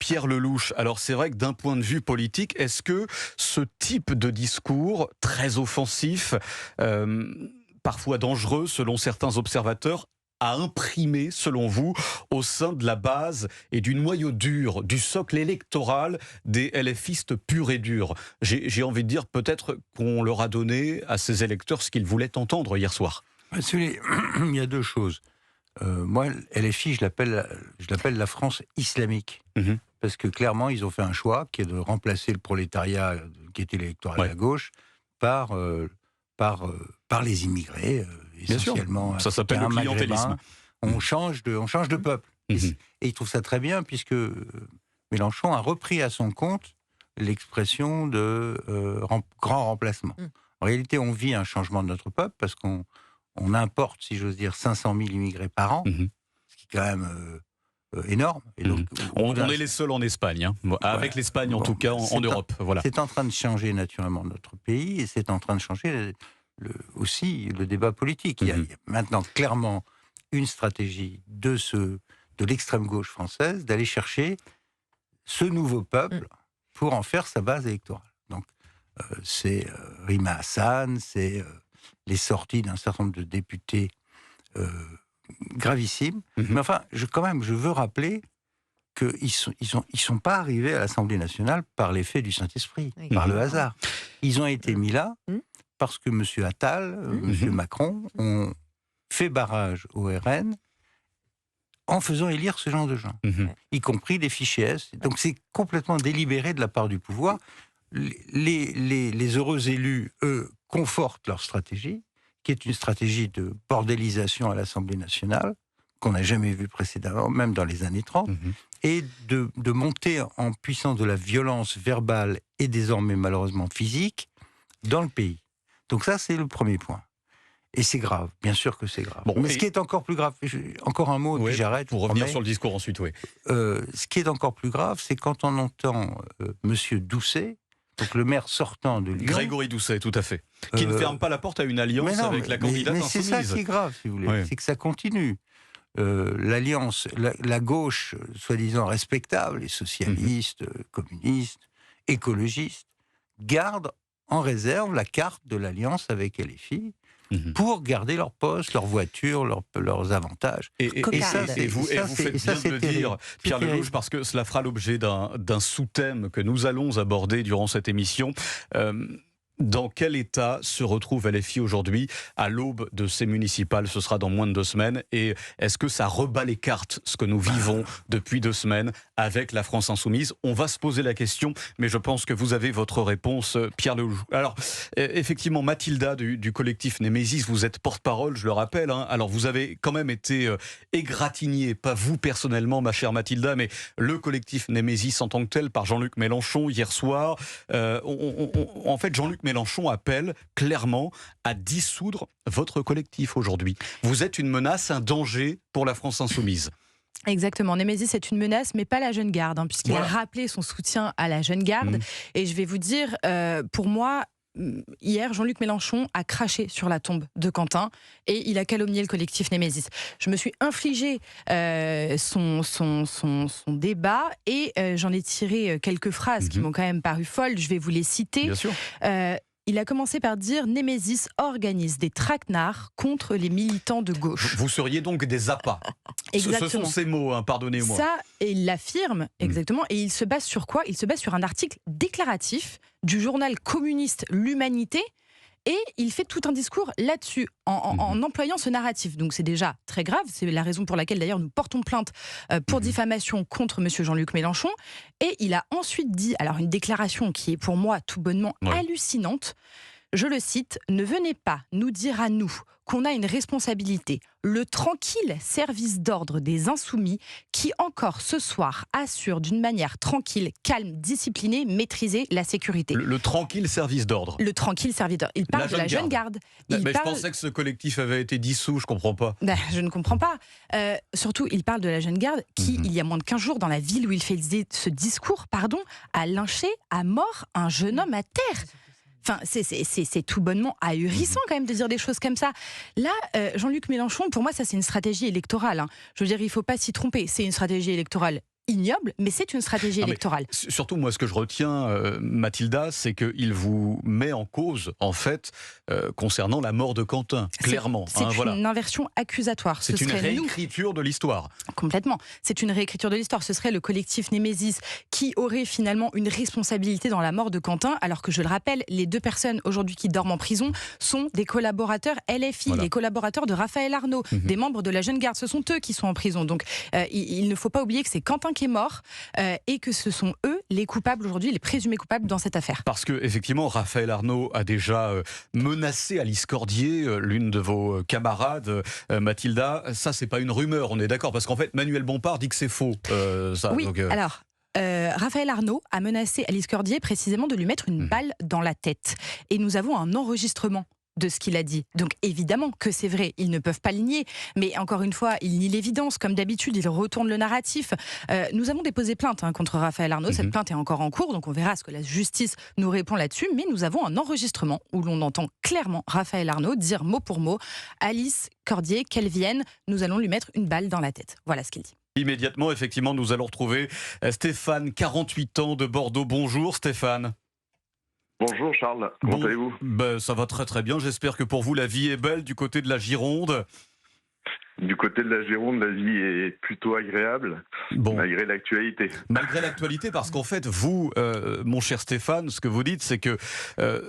Pierre Lellouche, alors c'est vrai que d'un point de vue politique, est-ce que ce type de discours très offensif, parfois dangereux selon certains observateurs, a imprimé, selon vous, au sein de la base et du noyau dur, du socle électoral des LFistes purs et durs? J'ai envie de dire peut-être qu'on leur a donné à ces électeurs ce qu'ils voulaient entendre hier soir. Il y a deux choses. Moi, LFI, je l'appelle la France islamique. Mmh. Parce que clairement, ils ont fait un choix qui est de remplacer le prolétariat, qui était l'électorat de la gauche, par les immigrés, essentiellement. Ça s'appelle le clientélisme. On change de peuple. Mmh. Et il trouve ça très bien, puisque Mélenchon a repris à son compte l'expression de grand remplacement. En réalité, on vit un changement de notre peuple, parce qu'on importe, si j'ose dire, 500 000 immigrés par an, ce qui est quand même énorme. Et donc, on est les seuls en Espagne, hein. Avec l'Espagne en tout cas, en Europe. Voilà. C'est en train de changer naturellement notre pays, et c'est en train de changer aussi le débat politique. Il y a maintenant clairement une stratégie de l'extrême gauche française d'aller chercher ce nouveau peuple pour en faire sa base électorale. Donc c'est Rima Hassan, c'est les sorties d'un certain nombre de députés gravissimes. Mais enfin, je veux rappeler qu'ils sont pas arrivés à l'Assemblée nationale par l'effet du Saint-Esprit, par le hasard. Ils ont été mis là parce que M. Attal, M. Macron ont fait barrage au RN en faisant élire ce genre de gens, y compris des fichiers S. Donc c'est complètement délibéré de la part du pouvoir. Les heureux élus, eux, confortent leur stratégie, qui est une stratégie de bordélisation à l'Assemblée nationale, qu'on n'a jamais vue précédemment, même dans les années 30, et de monter en puissance de la violence verbale et désormais malheureusement physique dans le pays. Donc ça, c'est le premier point. Et c'est grave, bien sûr que c'est grave. Mais ce qui est encore plus grave, encore un mot, et puis j'arrête. Pour revenir sur le discours ensuite, oui. Ce qui est encore plus grave, c'est quand on entend Monsieur Doucet, donc le maire sortant de Lyon. Grégory Doucet, tout à fait. Qui ne ferme pas la porte à une alliance avec la candidate insoumise. Mais c'est ça qui est grave, si vous voulez. C'est que ça continue. L'alliance, la gauche, soi-disant respectable, les socialistes, communistes, écologistes, garde en réserve la carte de l'alliance avec LFI pour garder leur poste, leur voiture, leurs avantages. Et ça, vous faites bien de le dire, Pierre Lellouche, parce que cela fera l'objet d'un sous-thème que nous allons aborder durant cette émission. Dans quel état se retrouve LFI aujourd'hui à l'aube de ces municipales? Ce sera dans moins de 2 semaines. Et est-ce que ça rebat les cartes, ce que nous vivons depuis 2 semaines avec la France insoumise? On va se poser la question, mais je pense que vous avez votre réponse, Pierre Lellouche. Alors, effectivement, Mathilda du collectif Némésis, vous êtes porte-parole, je le rappelle. Hein. Alors, vous avez quand même été égratignée, pas vous personnellement, ma chère Mathilda, mais le collectif Némésis en tant que tel, par Jean-Luc Mélenchon hier soir. En fait, Jean-Luc Mélenchon appelle clairement à dissoudre votre collectif aujourd'hui. Vous êtes une menace, un danger pour la France insoumise. Exactement, Némésis est une menace, mais pas la jeune garde, hein, puisqu'il a rappelé son soutien à la jeune garde. Et je vais vous dire, pour moi, hier, Jean-Luc Mélenchon a craché sur la tombe de Quentin et il a calomnié le collectif Némésis. Je me suis infligé son débat et j'en ai tiré quelques phrases qui m'ont quand même paru folles. Je vais vous les citer. Bien sûr. Il a commencé par dire « Némésis organise des traquenards contre les militants de gauche ». Vous seriez donc des appâts. Exactement. Ce sont ces mots, hein, pardonnez-moi. Ça, et il l'affirme, exactement. Et il se base sur quoi? Il se base sur un article déclaratif du journal communiste L'Humanité. Et il fait tout un discours là-dessus, en employant ce narratif. Donc c'est déjà très grave, c'est la raison pour laquelle d'ailleurs nous portons plainte pour diffamation contre monsieur Jean-Luc Mélenchon. Et il a ensuite dit, alors une déclaration qui est pour moi tout bonnement hallucinante, je le cite, « Ne venez pas nous dire à nous qu'on a une responsabilité, le tranquille service d'ordre des insoumis qui encore ce soir assure d'une manière tranquille, calme, disciplinée, maîtrisée la sécurité. » Le tranquille service d'ordre. Le tranquille service d'ordre. Il parle de la jeune garde. Mais je pensais que ce collectif avait été dissous, je comprends pas. Je ne comprends pas. Surtout, il parle de la jeune garde qui, il y a moins de 15 jours, dans la ville où il fait ce discours, a lynché à mort un jeune homme à terre. Enfin, c'est tout bonnement ahurissant quand même de dire des choses comme ça. Là, Jean-Luc Mélenchon, pour moi, ça c'est une stratégie électorale. Hein. Je veux dire, il ne faut pas s'y tromper. C'est une stratégie électorale ignoble, mais c'est une stratégie électorale. Surtout, moi, ce que je retiens, Mathilda, c'est qu'il vous met en cause, en fait, concernant la mort de Quentin, clairement. C'est une inversion accusatoire. C'est une réécriture de l'histoire. Complètement. C'est une réécriture de l'histoire. Ce serait le collectif Némésis qui aurait finalement une responsabilité dans la mort de Quentin, alors que, je le rappelle, les 2 personnes aujourd'hui qui dorment en prison sont des collaborateurs LFI, les collaborateurs de Raphaël Arnaud, des membres de la Jeune Garde. Ce sont eux qui sont en prison. Donc, il ne faut pas oublier que c'est Quentin qui est mort et que ce sont eux les coupables aujourd'hui, les présumés coupables dans cette affaire. Parce que effectivement, Raphaël Arnaud a déjà menacé Alice Cordier, l'une de vos camarades, Mathilda. Ça, c'est pas une rumeur, on est d'accord, parce qu'en fait, Manuel Bompard dit que c'est faux. Oui, alors. Raphaël Arnaud a menacé Alice Cordier précisément de lui mettre une balle dans la tête. Et nous avons un enregistrement de ce qu'il a dit. Donc évidemment que c'est vrai, ils ne peuvent pas le nier, mais encore une fois, ils nient l'évidence, comme d'habitude, ils retournent le narratif. Nous avons déposé plainte contre Raphaël Arnaud, cette plainte est encore en cours, donc on verra ce que la justice nous répond là-dessus, mais nous avons un enregistrement où l'on entend clairement Raphaël Arnaud dire mot pour mot, Alice Cordier, qu'elle vienne, nous allons lui mettre une balle dans la tête. Voilà ce qu'il dit. Immédiatement, effectivement, nous allons retrouver Stéphane, 48 ans, de Bordeaux. Bonjour Stéphane. Bonjour Charles, comment allez-vous ? Ça va très très bien, j'espère que pour vous la vie est belle du côté de la Gironde. Du côté de la Gironde, la vie est plutôt agréable, malgré l'actualité. Malgré l'actualité, parce qu'en fait, vous, mon cher Stéphane, ce que vous dites, c'est que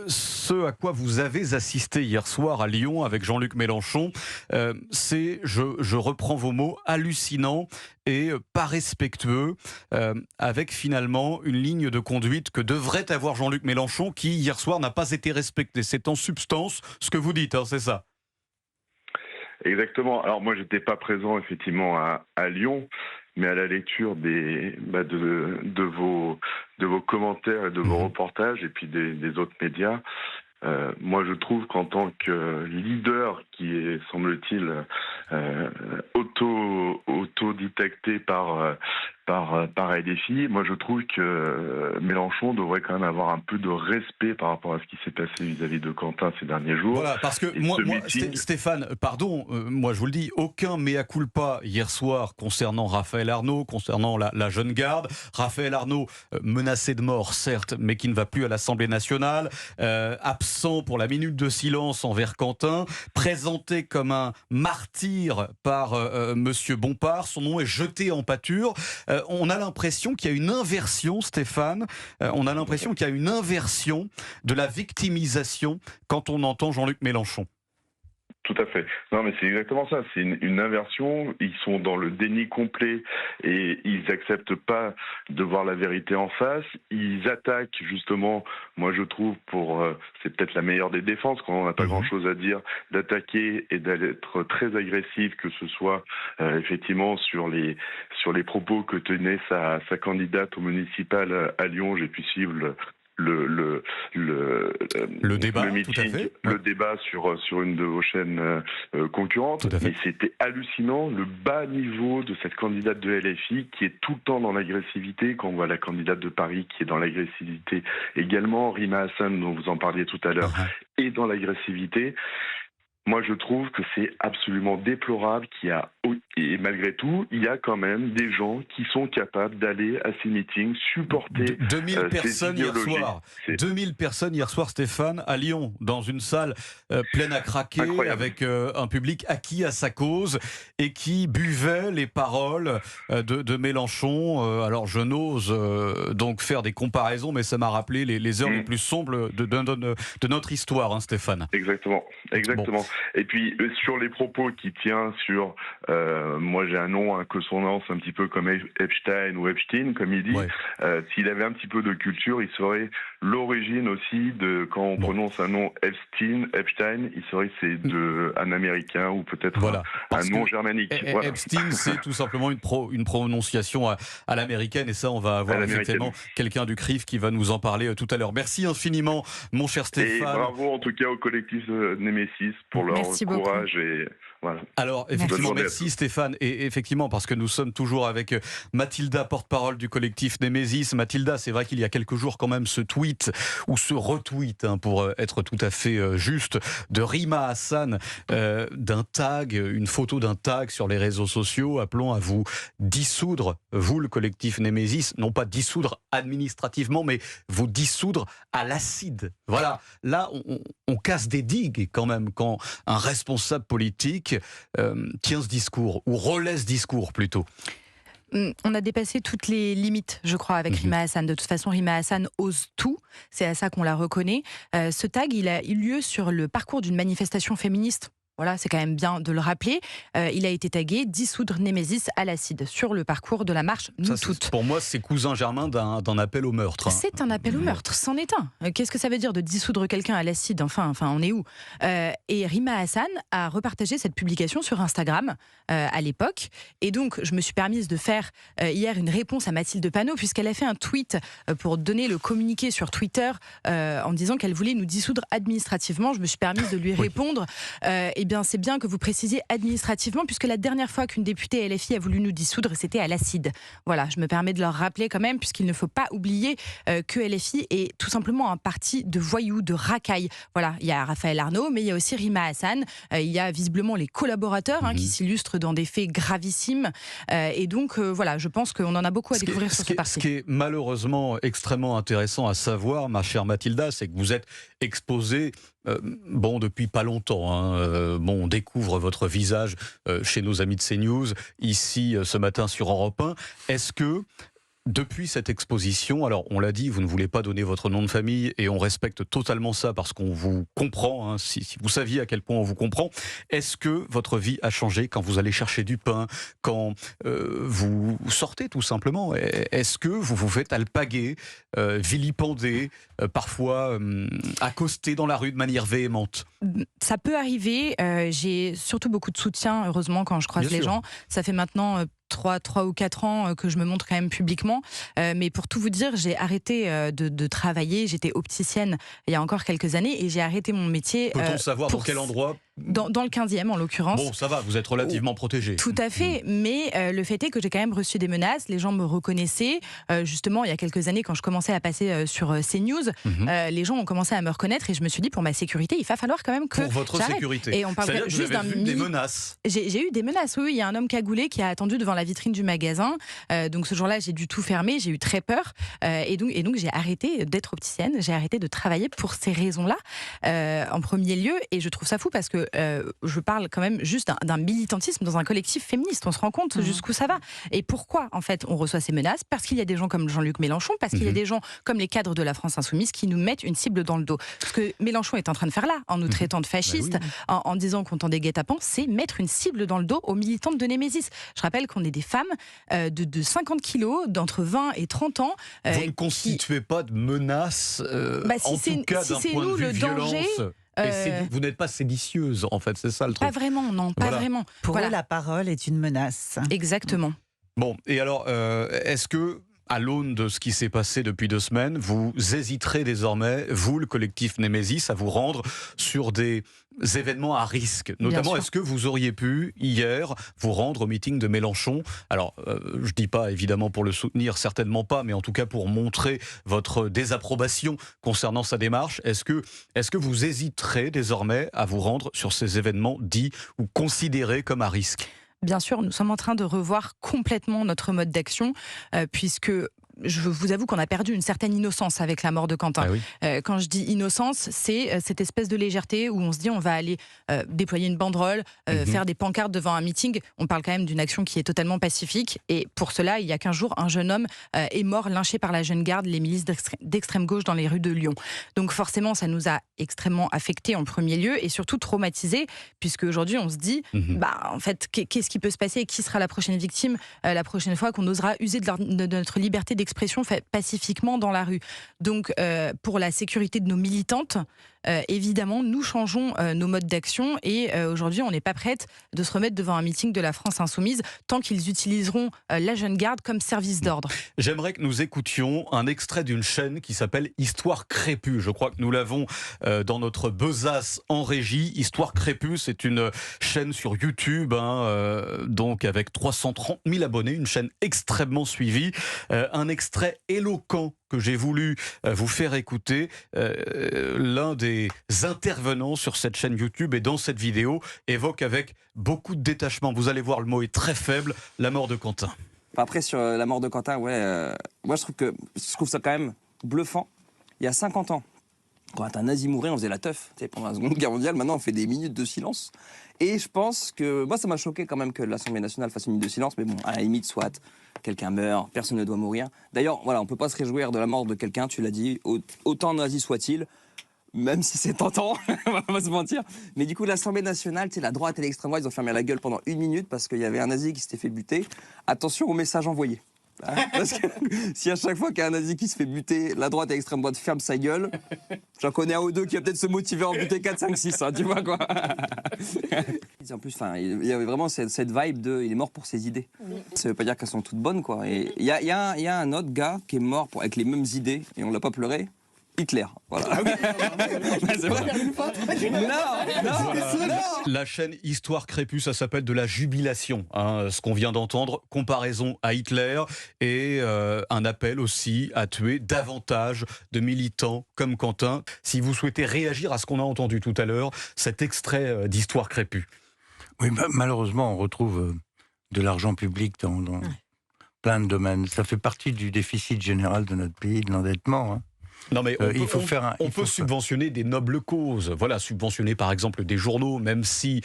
ce à quoi vous avez assisté hier soir à Lyon avec Jean-Luc Mélenchon, c'est, je reprends vos mots, hallucinant et pas respectueux, avec finalement une ligne de conduite que devrait avoir Jean-Luc Mélenchon, qui hier soir n'a pas été respectée. C'est en substance ce que vous dites, hein, c'est ça ? Exactement. Alors moi, j'étais pas présent effectivement à Lyon, mais à la lecture de vos commentaires et de vos reportages et puis des autres médias, moi je trouve qu'en tant que leader qui est, semble-t-il, auto-dicté par LFI, moi je trouve que Mélenchon devrait quand même avoir un peu de respect par rapport à ce qui s'est passé vis-à-vis de Quentin ces derniers jours. Voilà, parce que Stéphane, pardon, moi je vous le dis, aucun mea culpa hier soir concernant Raphaël Arnaud, concernant la Jeune Garde. Raphaël Arnaud, menacé de mort certes, mais qui ne va plus à l'Assemblée nationale, absent pour la minute de silence envers Quentin, présenté comme un martyr par Monsieur Bompard, son nom est jeté en pâture. On a l'impression qu'il y a une inversion, Stéphane, on a l'impression qu'il y a une inversion de la victimisation quand on entend Jean-Luc Mélenchon. Tout à fait. Non, mais c'est exactement ça. C'est une inversion. Ils sont dans le déni complet et ils n'acceptent pas de voir la vérité en face. Ils attaquent justement, moi je trouve, c'est peut-être la meilleure des défenses quand on n'a pas grand-chose à dire, d'attaquer et d'être très agressif, que ce soit effectivement sur les propos que tenait sa candidate au municipal à Lyon. J'ai pu suivre le débat, le meeting, tout à fait. le débat sur une de vos chaînes concurrentes. Et c'était hallucinant le bas niveau de cette candidate de LFI qui est tout le temps dans l'agressivité. Quand on voit la candidate de Paris qui est dans l'agressivité également, Rima Hassan dont vous en parliez tout à l'heure, est dans l'agressivité. Moi, je trouve que c'est absolument déplorable et malgré tout, il y a quand même des gens qui sont capables d'aller à ces meetings, supporter 2000 personnes hier soir. 2000 personnes hier soir, Stéphane, à Lyon, dans une salle pleine à craquer, incroyable, avec un public acquis à sa cause et qui buvait les paroles de Mélenchon. Alors, je n'ose donc faire des comparaisons, mais ça m'a rappelé les heures les plus sombres de notre histoire, hein, Stéphane. Exactement. Bon. Et puis, sur les propos qu'il tient sur... moi, j'ai un nom, un consonance un petit peu comme Epstein ou Epstein, comme il dit. S'il avait un petit peu de culture, il saurait l'origine aussi de... Quand on prononce un nom Epstein, il saurait que c'est un Américain ou peut-être un nom germanique. Epstein, c'est tout simplement une prononciation à l'américaine. Et ça, on va avoir effectivement quelqu'un du CRIF qui va nous en parler tout à l'heure. Merci infiniment, mon cher Stéphane. Et bravo en tout cas au collectif Némésis pour pour leur Merci courage. beaucoup. Et voilà. Alors, effectivement, merci à Stéphane. Et effectivement, parce que nous sommes toujours avec Mathilda, porte-parole du collectif Némésis. Mathilda, c'est vrai qu'il y a quelques jours quand même ce tweet, ou ce retweet, pour être tout à fait juste, de Rima Hassan, d'un tag, une photo d'un tag sur les réseaux sociaux, appelant à vous dissoudre, vous le collectif Némésis, non pas dissoudre administrativement, mais vous dissoudre à l'acide. Voilà, là on casse des digues quand même, quand un responsable politique tient ce discours, ou relaie ce discours plutôt. On a dépassé toutes les limites, je crois, avec Rima Hassan. De toute façon, Rima Hassan ose tout. C'est à ça qu'on la reconnaît. Ce tag, il a eu lieu sur le parcours d'une manifestation féministe. Voilà, c'est quand même bien de le rappeler. Il a été tagué « Dissoudre Némésis à l'acide » sur le parcours de la marche Nous Toutes. Pour moi, c'est cousin germain d'un appel au meurtre. C'est un appel au meurtre, c'en est un. Qu'est-ce que ça veut dire de dissoudre quelqu'un à l'acide ? Enfin, on est où ? Et Rima Hassan a repartagé cette publication sur Instagram à l'époque. Et donc, je me suis permise de faire hier une réponse à Mathilde Panot, puisqu'elle a fait un tweet pour donner le communiqué sur Twitter en disant qu'elle voulait nous dissoudre administrativement. Je me suis permise de lui répondre eh bien, c'est bien que vous précisiez administrativement, puisque la dernière fois qu'une députée LFI a voulu nous dissoudre, c'était à l'acide. Voilà, je me permets de leur rappeler quand même, puisqu'il ne faut pas oublier que LFI est tout simplement un parti de voyous, de racailles. Voilà, il y a Raphaël Arnaud, mais il y a aussi Rima Hassan. Il y a visiblement les collaborateurs qui s'illustrent dans des faits gravissimes. Et donc, voilà, je pense qu'on en a beaucoup à découvrir sur ce parti. Ce qui est malheureusement extrêmement intéressant à savoir, ma chère Mathilda, c'est que vous êtes exposée depuis pas longtemps. On découvre votre visage chez nos amis de CNews, ici ce matin sur Europe 1. Est-ce que, depuis cette exposition, alors on l'a dit, vous ne voulez pas donner votre nom de famille et on respecte totalement ça parce qu'on vous comprend, si vous saviez à quel point on vous comprend, est-ce que votre vie a changé quand vous allez chercher du pain, quand vous sortez tout simplement ? Est-ce que vous vous faites alpaguer, vilipender, parfois accosté dans la rue de manière véhémente ? Ça peut arriver, j'ai surtout beaucoup de soutien, heureusement, quand je croise les gens. Ça fait maintenant 3 ou 4 ans que je me montre quand même publiquement. Mais pour tout vous dire, j'ai arrêté de travailler. J'étais opticienne il y a encore quelques années et j'ai arrêté mon métier. Peut-on savoir dans quel endroit ? Dans le 15e, en l'occurrence. Bon, ça va, vous êtes relativement protégé. Tout à fait, mais le fait est que j'ai quand même reçu des menaces. Les gens me reconnaissaient. Justement, il y a quelques années, quand je commençais à passer sur CNews, les gens ont commencé à me reconnaître et je me suis dit, pour ma sécurité, il va falloir quand même que pour votre j'arrête. Sécurité. Et on parle c'est-à-dire juste d'un des menaces. J'ai eu des menaces, oui. Il y a un homme cagoulé qui a attendu devant la vitrine du magasin. Donc ce jour-là, j'ai dû tout fermer. J'ai eu très peur. Et donc j'ai arrêté d'être opticienne. J'ai arrêté de travailler pour ces raisons-là, en premier lieu. Et je trouve ça fou parce que je parle quand même juste d'un militantisme dans un collectif féministe. On se rend compte jusqu'où ça va. Et pourquoi, en fait, on reçoit ces menaces ? Parce qu'il y a des gens comme Jean-Luc Mélenchon, parce qu'il y a des gens comme les cadres de la France Insoumise qui nous mettent une cible dans le dos. Ce que Mélenchon est en train de faire là, en nous traitant de fascistes, en disant qu'on tend des guet-apens, c'est mettre une cible dans le dos aux militantes de Némésis. Je rappelle qu'on est des femmes de 50 kilos, d'entre 20 et 30 ans. Vous ne constituez pas de menace, en tout cas d'un point de vue violence. Vous n'êtes pas séditieuse, en fait, c'est ça le truc. Pas vraiment, non, pas vraiment. Pour eux, la parole est une menace. Exactement. Bon, et alors, est-ce que, à l'aune de ce qui s'est passé depuis 2 semaines, vous hésiterez désormais, vous, le collectif Némésis, à vous rendre sur des événements à risque ? Notamment, est-ce que vous auriez pu, hier, vous rendre au meeting de Mélenchon ? Alors, je ne dis pas, évidemment, pour le soutenir, certainement pas, mais en tout cas pour montrer votre désapprobation concernant sa démarche. Est-ce que vous hésiterez désormais à vous rendre sur ces événements dits ou considérés comme à risque ? Bien sûr, nous sommes en train de revoir complètement notre mode d'action, puisque je vous avoue qu'on a perdu une certaine innocence avec la mort de Quentin. Ah oui. Quand je dis innocence, c'est cette espèce de légèreté où on se dit on va aller déployer une banderole, faire des pancartes devant un meeting. On parle quand même d'une action qui est totalement pacifique. Et pour cela, il y a 15 jours, un jeune homme est mort, lynché par la Jeune Garde, les milices d'extrême gauche dans les rues de Lyon. Donc forcément, ça nous a extrêmement affectés en premier lieu et surtout traumatisés, puisque aujourd'hui on se dit, en fait, qu'est-ce qui peut se passer ? Qui sera la prochaine victime la prochaine fois qu'on osera user de notre liberté d'expression pacifiquement dans la rue. Donc, pour la sécurité de nos militantes, évidemment, nous changeons nos modes d'action et aujourd'hui, on n'est pas prête de se remettre devant un meeting de la France Insoumise tant qu'ils utiliseront la Jeune Garde comme service d'ordre. J'aimerais que nous écoutions un extrait d'une chaîne qui s'appelle Histoire Crépue. Je crois que nous l'avons dans notre besace en régie. Histoire Crépue, c'est une chaîne sur YouTube, donc avec 330 000 abonnés, une chaîne extrêmement suivie. Un extrait éloquent que j'ai voulu vous faire écouter. L'un des intervenants sur cette chaîne YouTube et dans cette vidéo évoque avec beaucoup de détachement. Vous allez voir, le mot est très faible, la mort de Quentin. Après, sur la mort de Quentin, moi je trouve ça quand même bluffant. Il y a 50 ans, quand un nazi mourait, on faisait la teuf. Pendant la Seconde Guerre mondiale, maintenant on fait des minutes de silence. Et je pense que, moi ça m'a choqué quand même que l'Assemblée nationale fasse une minute de silence, mais bon, à la limite, soit, quelqu'un meurt, personne ne doit mourir. D'ailleurs, voilà, on ne peut pas se réjouir de la mort de quelqu'un, tu l'as dit, autant nazi soit-il, même si c'est tentant, on va pas se mentir. Mais du coup, l'Assemblée nationale, la droite et l'extrême droite, ils ont fermé la gueule pendant 1 minute parce qu'il y avait un nazi qui s'était fait buter. Attention au message envoyé. Parce que si à chaque fois qu'il y a un nazi qui se fait buter, la droite et l'extrême droite ferment sa gueule, j'en connais un ou deux qui va peut-être se motiver à en buter 4, 5, 6, tu vois quoi. En plus, il y avait vraiment cette vibe de il est mort pour ses idées. Ça veut pas dire qu'elles sont toutes bonnes, quoi. Et il y a un autre gars qui est mort avec les mêmes idées et on l'a pas pleuré. Hitler, voilà. Ah oui. C'est vrai. Non. La chaîne Histoire Crépue, ça s'appelle de la jubilation, ce qu'on vient d'entendre, comparaison à Hitler et un appel aussi à tuer davantage de militants comme Quentin. Si vous souhaitez réagir à ce qu'on a entendu tout à l'heure, cet extrait d'Histoire Crépue. Oui, malheureusement, on retrouve de l'argent public dans plein de domaines. Ça fait partie du déficit général de notre pays, de l'endettement. Non mais on peut subventionner des nobles causes. Voilà, subventionner par exemple des journaux, même si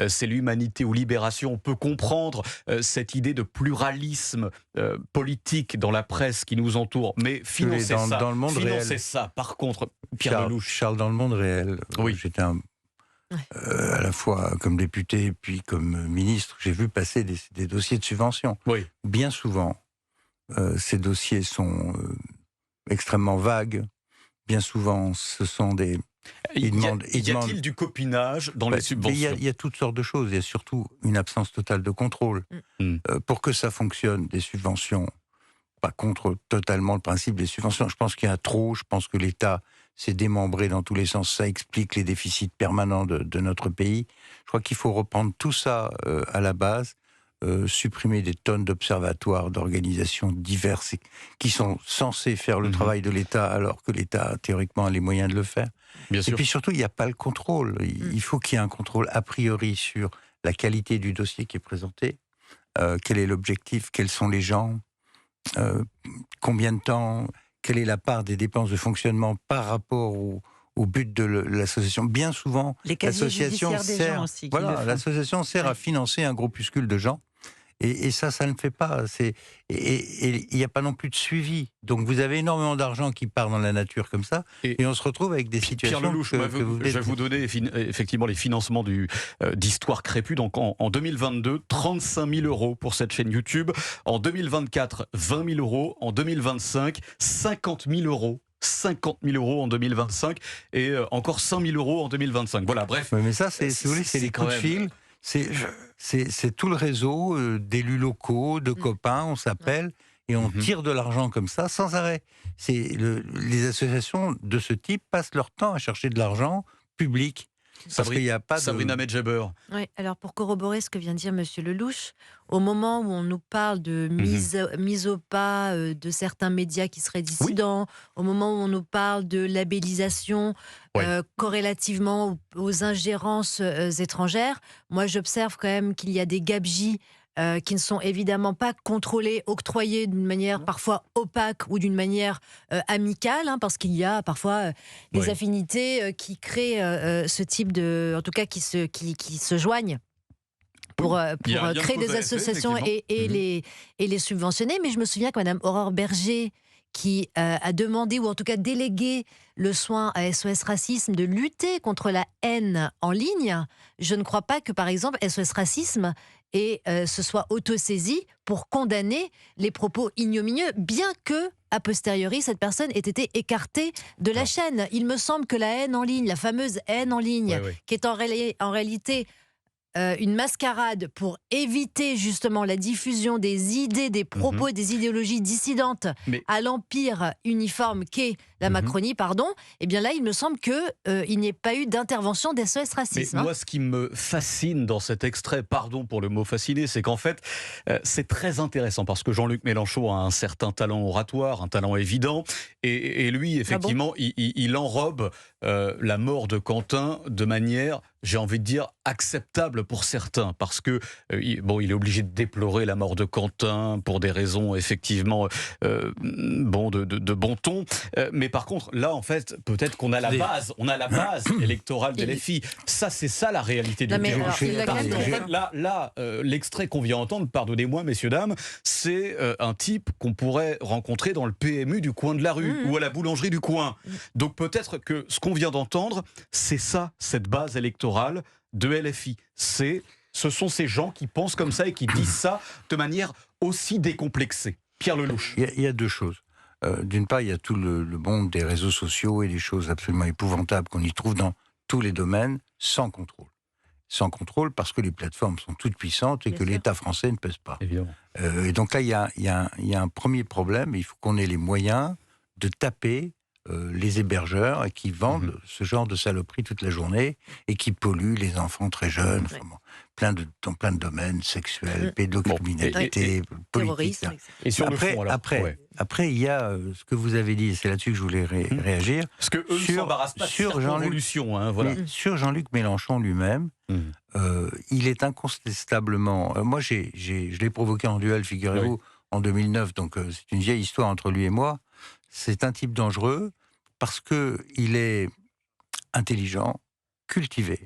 c'est l'Humanité ou Libération, on peut comprendre cette idée de pluralisme politique dans la presse qui nous entoure. Mais financer dans le monde réel. Ça, par contre, Pierre Lelouch. Charles, dans le monde réel, oui. J'étais à la fois comme député puis comme ministre, j'ai vu passer des dossiers de subvention. Oui. Bien souvent, ces dossiers sont extrêmement vagues. Bien souvent, ce sont des... Y a-t-il du copinage dans les subventions ? Il y a toutes sortes de choses. Il y a surtout une absence totale de contrôle. Pour que ça fonctionne, des subventions, pas contre totalement le principe des subventions. Je pense qu'il y a trop. Je pense que l'État s'est démembré dans tous les sens. Ça explique les déficits permanents de notre pays. Je crois qu'il faut reprendre tout ça à la base. Supprimer des tonnes d'observatoires, d'organisations diverses qui sont censées faire le travail de l'État alors que l'État, théoriquement, a les moyens de le faire. Bien sûr. Et puis surtout, il n'y a pas le contrôle. Il faut qu'il y ait un contrôle a priori sur la qualité du dossier qui est présenté, quel est l'objectif, quels sont les gens, combien de temps, quelle est la part des dépenses de fonctionnement par rapport au but de l'association. Bien souvent, l'association sert à financer un groupuscule de gens. Et ça ne le fait pas. Et il n'y a pas non plus de suivi. Donc vous avez énormément d'argent qui part dans la nature comme ça, et on se retrouve avec des situations... Pierre Lelouch, je vais vous donner effectivement les financements d'Histoire Crépue. Donc en 2022, 35 000 € pour cette chaîne YouTube. En 2024, 20 000 €. En 2025, 50 000 €. 50 000 € en 2025 et encore 5 000 € en 2025. Voilà, bref. Mais ça, c'est les coups de fil. C'est tout le réseau d'élus locaux, de copains, on s'appelle et on tire de l'argent comme ça sans arrêt. Les associations de ce type passent leur temps à chercher de l'argent public. Parce qu'il n'y a pas de... Sabrina Medjeber. Oui, alors pour corroborer ce que vient de dire Monsieur Lelouch, au moment où on nous parle de mise au pas de certains médias qui seraient dissidents, au moment où on nous parle de labellisation corrélativement aux ingérences étrangères, moi j'observe quand même qu'il y a des gabegies qui ne sont évidemment pas contrôlés, octroyés d'une manière parfois opaque ou d'une manière amicale, parce qu'il y a parfois des affinités qui créent ce type de... En tout cas, qui se joignent pour créer des associations et les subventionner. Mais je me souviens que Madame Aurore Berger, qui a demandé, ou en tout cas délégué le soin à SOS Racisme de lutter contre la haine en ligne, je ne crois pas que, par exemple, SOS Racisme se soit autosaisi pour condamner les propos ignominieux, bien que, a posteriori, cette personne ait été écartée de la chaîne. Il me semble que la haine en ligne, la fameuse haine en ligne, qui est en réalité une mascarade pour éviter justement la diffusion des idées, des propos, des idéologies dissidentes à l'empire uniforme qu'est la Macronie, eh bien là, il me semble qu'il n'y ait pas eu d'intervention d'SOS Racisme. Mais moi, ce qui me fascine dans cet extrait, pardon pour le mot fasciné, c'est qu'en fait, c'est très intéressant parce que Jean-Luc Mélenchon a un certain talent oratoire, un talent évident, et lui, effectivement, il enrobe la mort de Quentin de manière, j'ai envie de dire, acceptable pour certains, parce que il est obligé de déplorer la mort de Quentin pour des raisons effectivement de bon ton, mais par contre là en fait peut-être qu'on a la base, électorale de LFI. Ça c'est ça la réalité du terrain. Là, l'extrait qu'on vient entendre, pardonnez-moi messieurs dames, c'est un type qu'on pourrait rencontrer dans le PMU du coin de la rue ou à la boulangerie du coin. Donc peut-être que ce qu'on vient d'entendre, c'est ça, cette base électorale de LFI. Ce sont ces gens qui pensent comme ça et qui disent ça de manière aussi décomplexée. Pierre Lelouch. Il y a deux choses. D'une part, il y a tout le monde des réseaux sociaux et des choses absolument épouvantables qu'on y trouve dans tous les domaines, sans contrôle. Sans contrôle parce que les plateformes sont toutes puissantes et que l'État français ne pèse pas. Et donc là, il y a un premier problème. Il faut qu'on ait les moyens de taper les hébergeurs qui vendent ce genre de saloperies toute la journée et qui polluent les enfants très jeunes, dans plein de domaines sexuels, pédocriminalité, terrorisme. Et sur le fond, alors, après, il y a ce que vous avez dit, et c'est là-dessus que je voulais réagir. Parce qu'eux ne s'embarrassent pas sur sur Jean-Luc Mélenchon lui-même, il est incontestablement... moi, je l'ai provoqué en duel, figurez-vous, en 2009, donc c'est une vieille histoire entre lui et moi. C'est un type dangereux parce qu'il est intelligent, cultivé,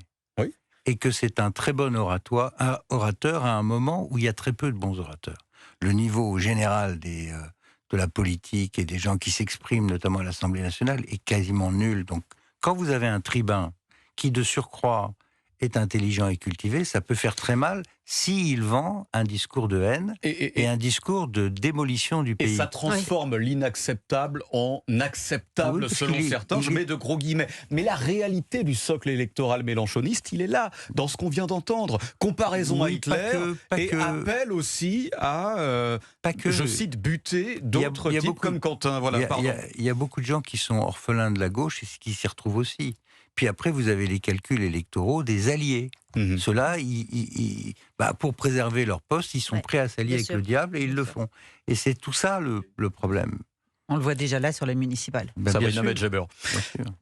et que c'est un très bon orateur à un moment où il y a très peu de bons orateurs. Le niveau général de la politique et des gens qui s'expriment, notamment à l'Assemblée nationale, est quasiment nul. Donc, quand vous avez un tribun qui, de surcroît, est intelligent et cultivé, ça peut faire très mal s'il vend un discours de haine et un discours de démolition du pays. Et ça transforme l'inacceptable en acceptable selon certains, je mets de gros guillemets. Mais la réalité du socle électoral mélenchoniste, il est là, dans ce qu'on vient d'entendre. Comparaison à Hitler appel aussi à, je cite, buter d'autres types comme Quentin. Voilà, il y a beaucoup de gens qui sont orphelins de la gauche et qui s'y retrouvent aussi. Puis après, vous avez les calculs électoraux des alliés. Ceux-là, pour préserver leur poste, ils sont prêts à s'allier avec le diable et ils le font. Et c'est tout ça le problème. On le voit déjà là sur les municipales. Sabrina Medjeber.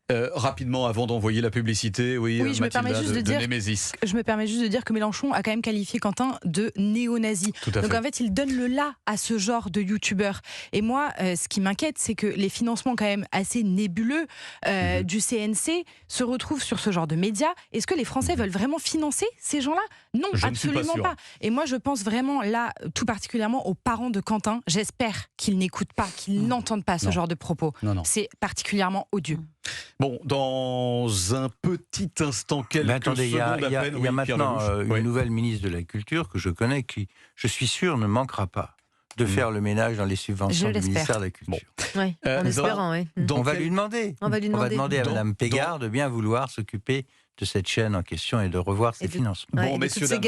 Rapidement, avant d'envoyer la publicité, je me permets juste de dire, je me permets juste de dire que Mélenchon a quand même qualifié Quentin de néo-nazi. Donc en fait, il donne le là à ce genre de youtubeurs. Et moi, ce qui m'inquiète, c'est que les financements quand même assez nébuleux du CNC se retrouvent sur ce genre de médias. Est-ce que les Français veulent vraiment financer ces gens-là ? Non, absolument pas. Et moi, je pense vraiment là, tout particulièrement aux parents de Quentin. J'espère qu'ils n'écoutent pas, qu'ils n'entendent pas ce genre de propos. C'est particulièrement odieux. Bon, dans un petit instant, quelques secondes à peine. Il y a maintenant une nouvelle ministre de la Culture que je connais qui, je suis sûr, ne manquera pas de faire le ménage dans les subventions du ministère de la Culture. Oui, en espérant, On va lui demander. On va demander à Mme Pégard de bien vouloir s'occuper de cette chaîne en question et de revoir ses financements. Bon, messieurs, dames.